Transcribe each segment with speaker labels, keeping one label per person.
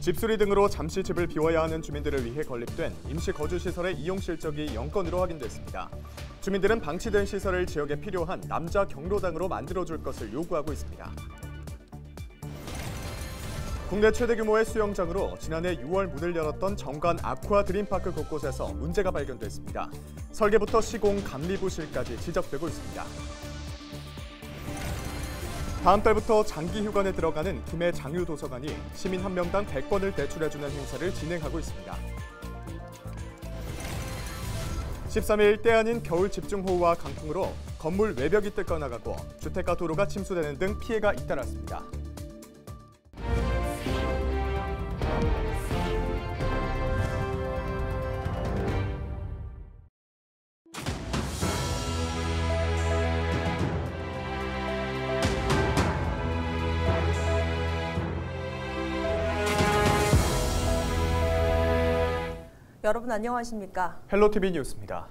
Speaker 1: 집수리 등으로 잠시 집을 비워야 하는 주민들을 위해 건립된 임시 거주시설의 이용 실적이 0건으로 확인됐습니다. 주민들은 방치된 시설을 지역에 필요한 남자 경로당으로 만들어줄 것을 요구하고 있습니다. 국내 최대 규모의 수영장으로 지난해 6월 문을 열었던 정관 아쿠아 드림파크 곳곳에서 문제가 발견됐습니다. 설계부터 시공, 감리부실까지 지적되고 있습니다. 다음 달부터 장기 휴관에 들어가는 김해 장유도서관이 시민 한 명당 100권을 대출해주는 행사를 진행하고 있습니다. 13일 때 아닌 겨울 집중호우와 강풍으로 건물 외벽이 뜯겨나가고 주택가 도로가 침수되는 등 피해가 잇따랐습니다.
Speaker 2: 여러분 안녕하십니까?
Speaker 1: 헬로티비 뉴스입니다.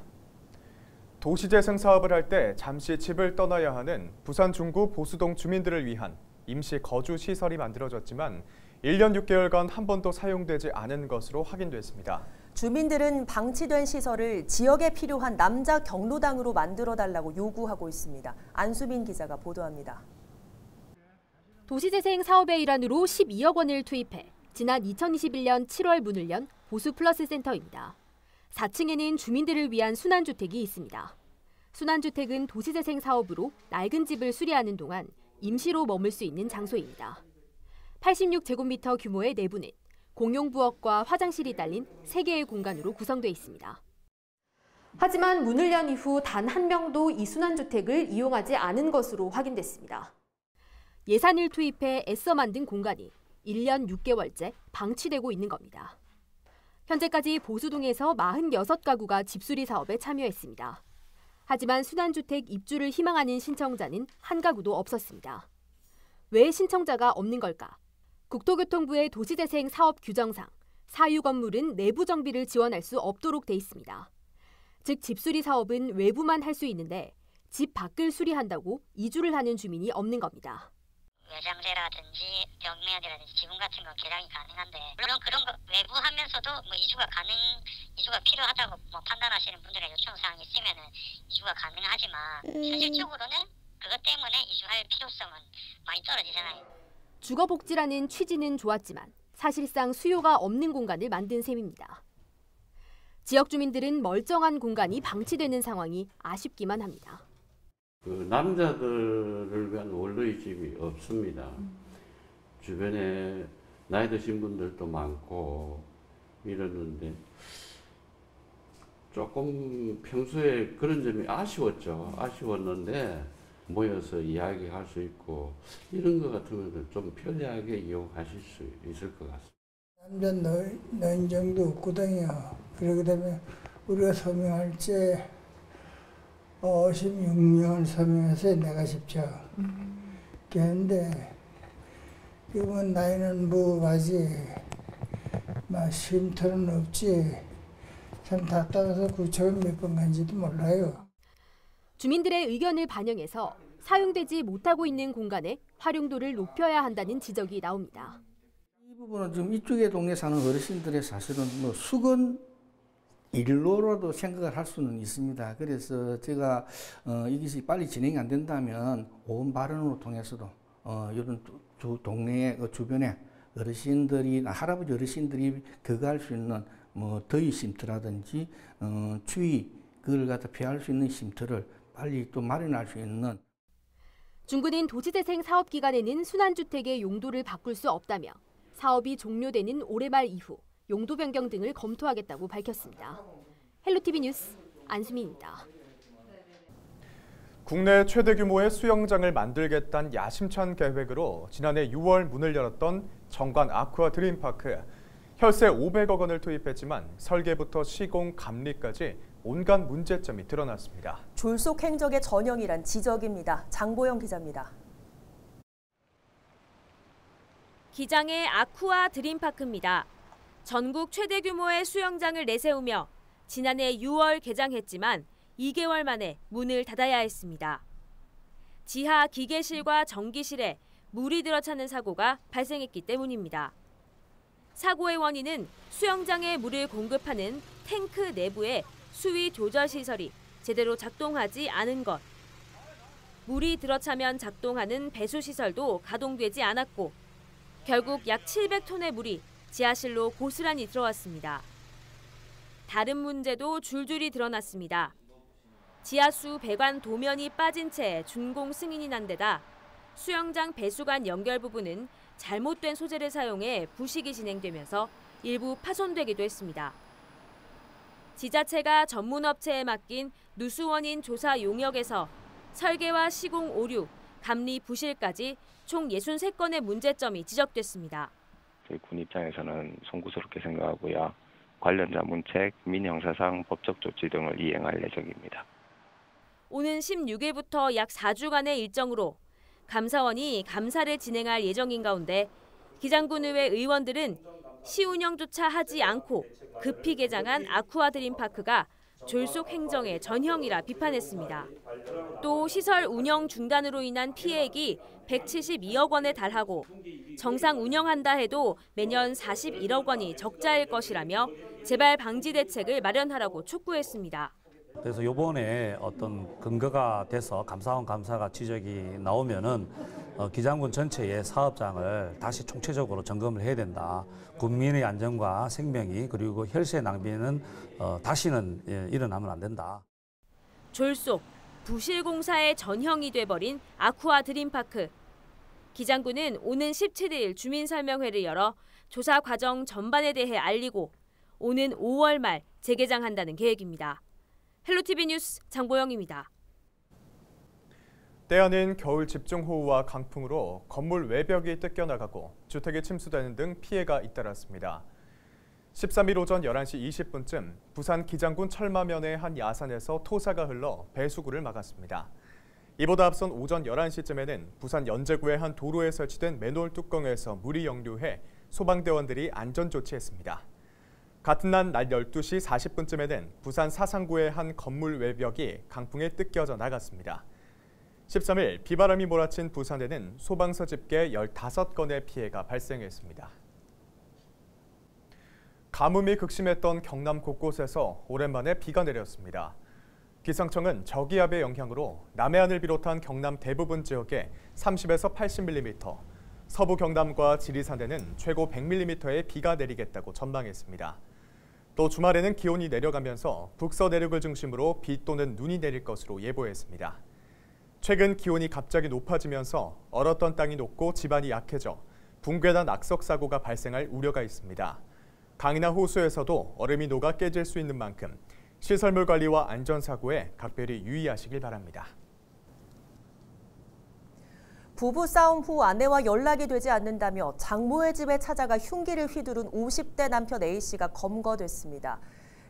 Speaker 1: 도시재생 사업을 할 때 잠시 집을 떠나야 하는 부산 중구 보수동 주민들을 위한 임시 거주 시설이 만들어졌지만 1년 6개월간 한 번도 사용되지 않은 것으로 확인됐습니다.
Speaker 2: 주민들은 방치된 시설을 지역에 필요한 남자 경로당으로 만들어달라고 요구하고 있습니다. 안수민 기자가 보도합니다.
Speaker 3: 도시재생 사업의 일환으로 12억 원을 투입해 지난 2021년 7월 문을 연 보수플러스 센터입니다. 4층에는 주민들을 위한 순환주택이 있습니다. 순환주택은 도시재생 사업으로 낡은 집을 수리하는 동안 임시로 머물 수 있는 장소입니다. 86제곱미터 규모의 내부는 공용부엌과 화장실이 딸린 3개의 공간으로 구성돼 있습니다. 하지만 문을 연 이후 단 한 명도 이 순환주택을 이용하지 않은 것으로 확인됐습니다. 예산을 투입해 애써 만든 공간이 1년 6개월째 방치되고 있는 겁니다. 현재까지 보수동에서 46가구가 집수리 사업에 참여했습니다. 하지만 순환주택 입주를 희망하는 신청자는 한 가구도 없었습니다. 왜 신청자가 없는 걸까? 국토교통부의 도시재생 사업 규정상 사유 건물은 내부 정비를 지원할 수 없도록 돼 있습니다. 즉 집수리 사업은 외부만 할 수 있는데 집 밖을 수리한다고 이주를 하는 주민이 없는 겁니다.
Speaker 4: 외장재라든지 벽면이라든지 지붕 같은 건 개량이 가능한데 물론 그런 거 외부하면서도 이주가 필요하다고 판단하시는 분들의 요청 사항이 있으면은 이주가 가능하지만 현실적으로는 그것 때문에 이주할 필요성은 많이 떨어지잖아요.
Speaker 3: 주거복지라는 취지는 좋았지만 사실상 수요가 없는 공간을 만든 셈입니다. 지역 주민들은 멀쩡한 공간이 방치되는 상황이 아쉽기만 합니다.
Speaker 5: 남자들을 위한 원로의 집이 없습니다. 주변에 나이 드신 분들도 많고 이러는데 조금 평소에 그런 점이 아쉬웠는데 모여서 이야기할 수 있고 이런 것 같으면 좀 편리하게 이용하실 수 있을 것 같습니다.
Speaker 6: 남자 노인정도 없거든요. 그러기 때문에 우리가 서명할 때 56명을 서명해서 내가 싶죠. 그런데 이번 나이는 뭐가지 쉼터는 없지. 참 답답해서 구청은 몇 번 간지도 몰라요.
Speaker 3: 주민들의 의견을 반영해서 사용되지 못하고 있는 공간의 활용도를 높여야 한다는 지적이 나옵니다.
Speaker 7: 이 부분은 지금 이쪽에 동네 사는 어르신들의 사실은 수건 일로라도 생각을 할 수는 있습니다. 그래서 제가 이것이 빨리 진행이 안 된다면 오은 발언으로 통해서도 이런 동네 주변에 어르신들이 할아버지 어르신들이 거주할 수 있는 더위 쉼터라든지 추위 그걸 갖다 피할 수 있는 쉼터를 빨리 또 마련할 수 있는.
Speaker 3: 중구는 도시재생 사업 기간에는 순환주택의 용도를 바꿀 수 없다며 사업이 종료되는 올해 말 이후 용도 변경 등을 검토하겠다고 밝혔습니다. 헬로티비 뉴스 안수민입니다.
Speaker 1: 국내 최대 규모의 수영장을 만들겠다는 야심찬 계획으로 지난해 6월 문을 열었던 정관 아쿠아 드림파크. 혈세 500억 원을 투입했지만 설계부터 시공, 감리까지 온갖 문제점이 드러났습니다.
Speaker 2: 졸속 행적의 전형이란 지적입니다. 장보영 기자입니다.
Speaker 8: 기장의 아쿠아 드림파크입니다. 전국 최대 규모의 수영장을 내세우며 지난해 6월 개장했지만 2개월 만에 문을 닫아야 했습니다. 지하 기계실과 전기실에 물이 들어차는 사고가 발생했기 때문입니다. 사고의 원인은 수영장에 물을 공급하는 탱크 내부의 수위 조절 시설이 제대로 작동하지 않은 것. 물이 들어차면 작동하는 배수 시설도 가동되지 않았고 결국 약 700톤의 물이 지하실로 고스란히 들어왔습니다. 다른 문제도 줄줄이 드러났습니다. 지하수 배관 도면이 빠진 채 준공 승인이 난 데다 수영장 배수관 연결 부분은 잘못된 소재를 사용해 부식이 진행되면서 일부 파손되기도 했습니다. 지자체가 전문업체에 맡긴 누수원인 조사 용역에서 설계와 시공 오류, 감리 부실까지 총 63건의 문제점이 지적됐습니다.
Speaker 9: 저희 군 입장에서는 송구스럽게 생각하고요. 관련자 문책, 민형사상 법적 조치 등을 이행할 예정입니다. 오는
Speaker 8: 16일부터 약 4주간의 일정으로 감사원이 감사를 진행할 예정인 가운데 기장군의회 의원들은 시운영조차 하지 않고 급히 개장한 아쿠아 드림파크가 졸속 행정의 전형이라 비판했습니다. 또 시설 운영 중단으로 인한 피해액이 172억 원에 달하고 정상 운영한다 해도 매년 41억 원이 적자일 것이라며 재발 방지 대책을 마련하라고 촉구했습니다.
Speaker 10: 그래서 이번에 어떤 근거가 돼서 감사원 감사가 지적이 나오면은 기장군 전체의 사업장을 다시 총체적으로 점검을 해야 된다. 국민의 안전과 생명이 그리고 혈세 낭비는 다시는 일어나면 안 된다.
Speaker 8: 졸속, 부실공사의 전형이 돼버린 아쿠아 드림파크. 기장군은 오는 17일 주민설명회를 열어 조사 과정 전반에 대해 알리고 오는 5월 말 재개장한다는 계획입니다. 헬로티비 뉴스 장보영입니다.
Speaker 1: 때 아닌 겨울 집중호우와 강풍으로 건물 외벽이 뜯겨나가고 주택이 침수되는 등 피해가 잇따랐습니다. 13일 오전 11시 20분쯤 부산 기장군 철마면의 한 야산에서 토사가 흘러 배수구를 막았습니다. 이보다 앞선 오전 11시쯤에는 부산 연제구의 한 도로에 설치된 맨홀 뚜껑에서 물이 역류해 소방대원들이 안전조치했습니다. 같은 날 12시 40분쯤에는 부산 사상구의 한 건물 외벽이 강풍에 뜯겨져 나갔습니다. 13일 비바람이 몰아친 부산에는 소방서 집계 15건의 피해가 발생했습니다. 가뭄이 극심했던 경남 곳곳에서 오랜만에 비가 내렸습니다. 기상청은 저기압의 영향으로 남해안을 비롯한 경남 대부분 지역에 30에서 80mm, 서부 경남과 지리산에는 최고 100mm의 비가 내리겠다고 전망했습니다. 또 주말에는 기온이 내려가면서 북서내륙을 중심으로 비 또는 눈이 내릴 것으로 예보했습니다. 최근 기온이 갑자기 높아지면서 얼었던 땅이 녹고 지반이 약해져 붕괴나 낙석 사고가 발생할 우려가 있습니다. 강이나 호수에서도 얼음이 녹아 깨질 수 있는 만큼 시설물 관리와 안전사고에 각별히 유의하시길 바랍니다.
Speaker 2: 부부싸움 후 아내와 연락이 되지 않는다며 장모의 집에 찾아가 흉기를 휘두른 50대 남편 A씨가 검거됐습니다.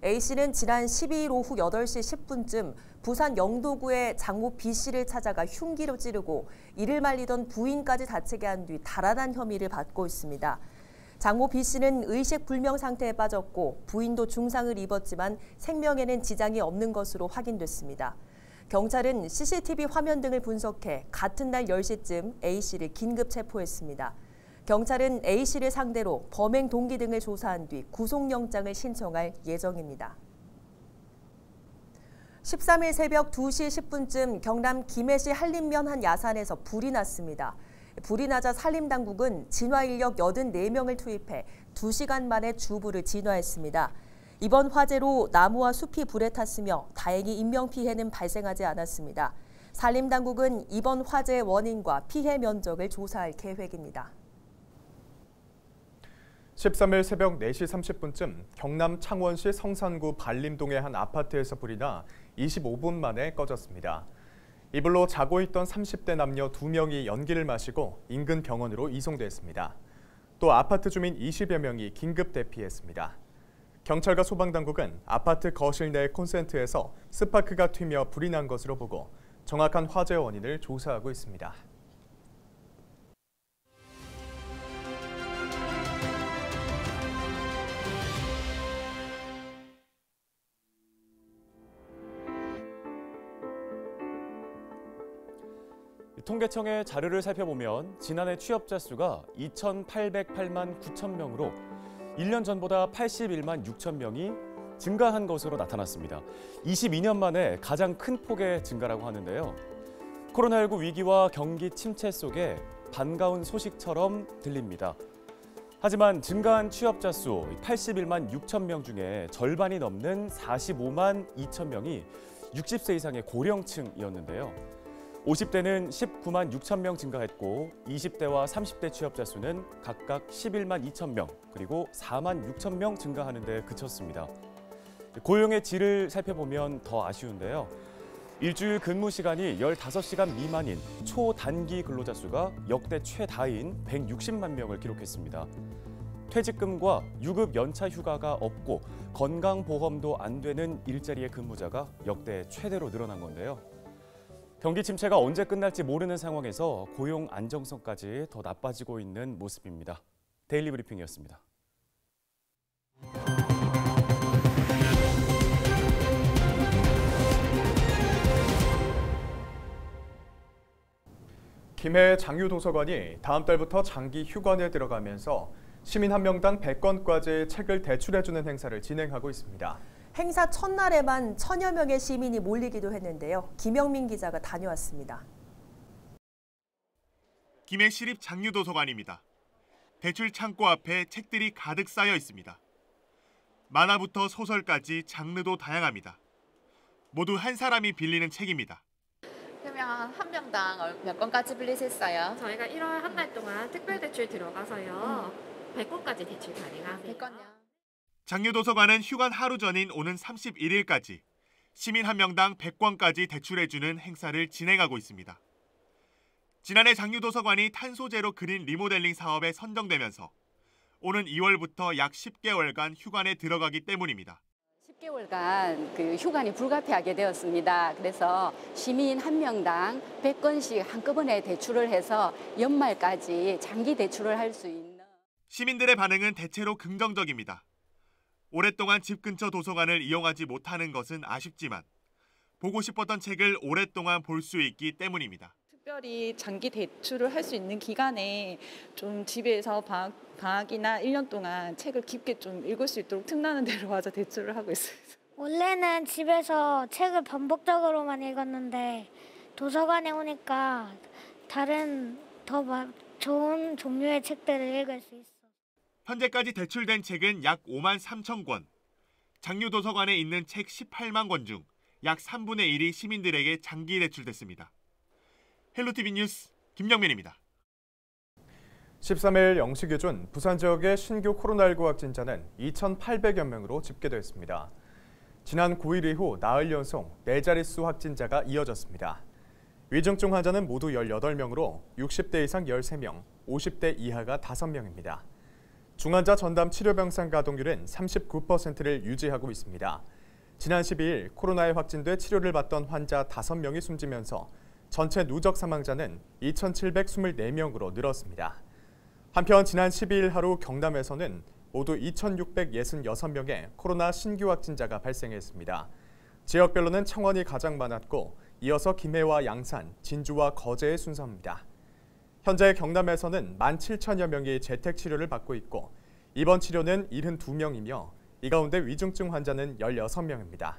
Speaker 2: A씨는 지난 12일 오후 8시 10분쯤 부산 영도구의 장모 B씨를 찾아가 흉기로 찌르고 이를 말리던 부인까지 다치게 한 뒤 달아난 혐의를 받고 있습니다. 장모 B씨는 의식불명 상태에 빠졌고 부인도 중상을 입었지만 생명에는 지장이 없는 것으로 확인됐습니다. 경찰은 CCTV 화면 등을 분석해 같은 날 10시쯤 A씨를 긴급 체포했습니다. 경찰은 A씨를 상대로 범행 동기 등을 조사한 뒤 구속영장을 신청할 예정입니다. 13일 새벽 2시 10분쯤 경남 김해시 한림면 한 야산에서 불이 났습니다. 불이 나자 산림당국은 진화인력 84명을 투입해 2시간 만에 주불을 진화했습니다. 이번 화재로 나무와 숲이 불에 탔으며 다행히 인명피해는 발생하지 않았습니다. 산림당국은 이번 화재의 원인과 피해 면적을 조사할 계획입니다.
Speaker 1: 13일 새벽 4시 30분쯤 경남 창원시 성산구 발림동의 한 아파트에서 불이 나 25분 만에 꺼졌습니다. 이 불로 자고 있던 30대 남녀 2명이 연기를 마시고 인근 병원으로 이송됐습니다. 또 아파트 주민 20여 명이 긴급 대피했습니다. 경찰과 소방당국은 아파트 거실 내 콘센트에서 스파크가 튀며 불이 난 것으로 보고 정확한 화재 원인을 조사하고 있습니다.
Speaker 11: 통계청의 자료를 살펴보면 지난해 취업자 수가 2,808만 9천 명으로 1년 전보다 81만 6천 명이 증가한 것으로 나타났습니다. 22년 만에 가장 큰 폭의 증가라고 하는데요. 코로나19 위기와 경기 침체 속에 반가운 소식처럼 들립니다. 하지만 증가한 취업자 수 81만 6천 명 중에 절반이 넘는 45만 2천 명이 60세 이상의 고령층이었는데요. 50대는 19만 6천 명 증가했고 20대와 30대 취업자 수는 각각 11만 2천 명 그리고 4만 6천 명 증가하는 데 그쳤습니다. 고용의 질을 살펴보면 더 아쉬운데요. 일주일 근무 시간이 15시간 미만인 초단기 근로자 수가 역대 최다인 160만 명을 기록했습니다. 퇴직금과 유급 연차 휴가가 없고 건강보험도 안 되는 일자리의 근무자가 역대 최대로 늘어난 건데요. 경기 침체가 언제 끝날지 모르는 상황에서 고용 안정성까지 더 나빠지고 있는 모습입니다. 데일리 브리핑이었습니다.
Speaker 1: 김해 장유도서관이 다음 달부터 장기 휴관에 들어가면서 시민 한 명당 100권까지 책을 대출해주는 행사를 진행하고 있습니다.
Speaker 2: 행사 첫날에만 1000여 명의 시민이 몰리기도 했는데요. 김영민 기자가 다녀왔습니다.
Speaker 12: 김해 시립 장유도서관입니다. 대출 창고 앞에 책들이 가득 쌓여 있습니다. 만화부터 소설까지 장르도 다양합니다. 모두 한 사람이 빌리는 책입니다.
Speaker 13: 그러면 한 명당 몇 권까지 빌릴 수 있어요?
Speaker 14: 저희가 1월 한 달 동안 특별 대출 들어가서요. 100권까지 대출 가능하세요.
Speaker 13: 100권요?
Speaker 12: 장유도서관은 휴관 하루 전인 오는 31일까지 시민 한 명당 100권까지 대출해주는 행사를 진행하고 있습니다. 지난해 장유도서관이 탄소제로 그린 리모델링 사업에 선정되면서 오는 2월부터 약 10개월간 휴관에 들어가기 때문입니다.
Speaker 15: 10개월간 그 휴관이 불가피하게 되었습니다. 그래서 시민 한 명당 100권씩 한꺼번에 대출을 해서 연말까지 장기 대출을 할 수 있는.
Speaker 12: 시민들의 반응은 대체로 긍정적입니다. 오랫동안 집 근처 도서관을 이용하지 못하는 것은 아쉽지만 보고 싶었던 책을 오랫동안 볼 수 있기 때문입니다.
Speaker 16: 특별히 장기 대출을 할 수 있는 기간에 좀 집에서 방학이나 1년 동안 책을 깊게 좀 읽을 수 있도록 틈나는 대로 와서 대출을 하고 있어요.
Speaker 17: 원래는 집에서 책을 반복적으로만 읽었는데 도서관에 오니까 다른 더 좋은 종류의 책들을 읽을 수 있어요.
Speaker 12: 현재까지 대출된 책은 약 5만 3천 권. 장유도서관에 있는 책 18만 권 중 약 3분의 1이 시민들에게 장기 대출됐습니다. 헬로티비 뉴스 김영민입니다.
Speaker 1: 13일 0시 기준 부산 지역의 신규 코로나19 확진자는 2,800여 명으로 집계됐습니다. 지난 9일 이후 나흘 연속 4자릿수 확진자가 이어졌습니다. 위중증 환자는 모두 18명으로 60대 이상 13명, 50대 이하가 5명입니다. 중환자 전담 치료병상 가동률은 39%를 유지하고 있습니다. 지난 12일 코로나에 확진돼 치료를 받던 환자 5명이 숨지면서 전체 누적 사망자는 2,724명으로 늘었습니다. 한편 지난 12일 하루 경남에서는 모두 2,666명의 코로나 신규 확진자가 발생했습니다. 지역별로는 창원이 가장 많았고 이어서 김해와 양산, 진주와 거제의 순서입니다. 현재 경남에서는 17,000여 명이 재택 치료를 받고 있고 입원 치료는 72명이며 이 가운데 위중증 환자는 16명입니다.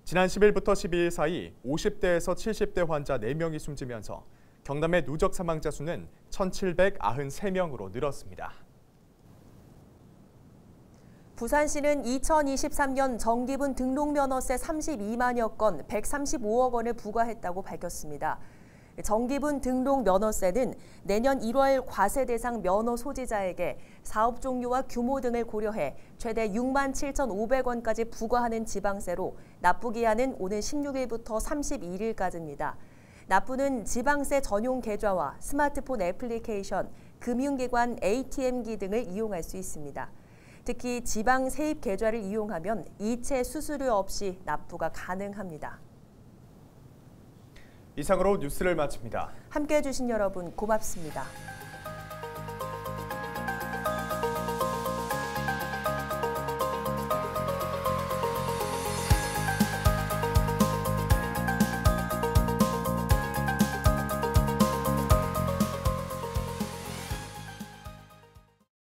Speaker 1: 지난 10일부터 12일 사이 50대에서 70대 환자 4명이 숨지면서 경남의 누적 사망자 수는 1,793명으로 늘었습니다.
Speaker 2: 부산시는 2023년 정기분 등록면허세 32만여 건 135억 원을 부과했다고 밝혔습니다. 정기분 등록 면허세는 내년 1월 과세 대상 면허 소지자에게 사업 종류와 규모 등을 고려해 최대 6만 7,500원까지 부과하는 지방세로 납부기한은 오는 16일부터 31일까지입니다. 납부는 지방세 전용 계좌와 스마트폰 애플리케이션, 금융기관 ATM기 등을 이용할 수 있습니다. 특히 지방 세입 계좌를 이용하면 이체 수수료 없이 납부가 가능합니다.
Speaker 1: 이상으로 뉴스를 마칩니다.
Speaker 2: 함께해 주신 여러분 고맙습니다.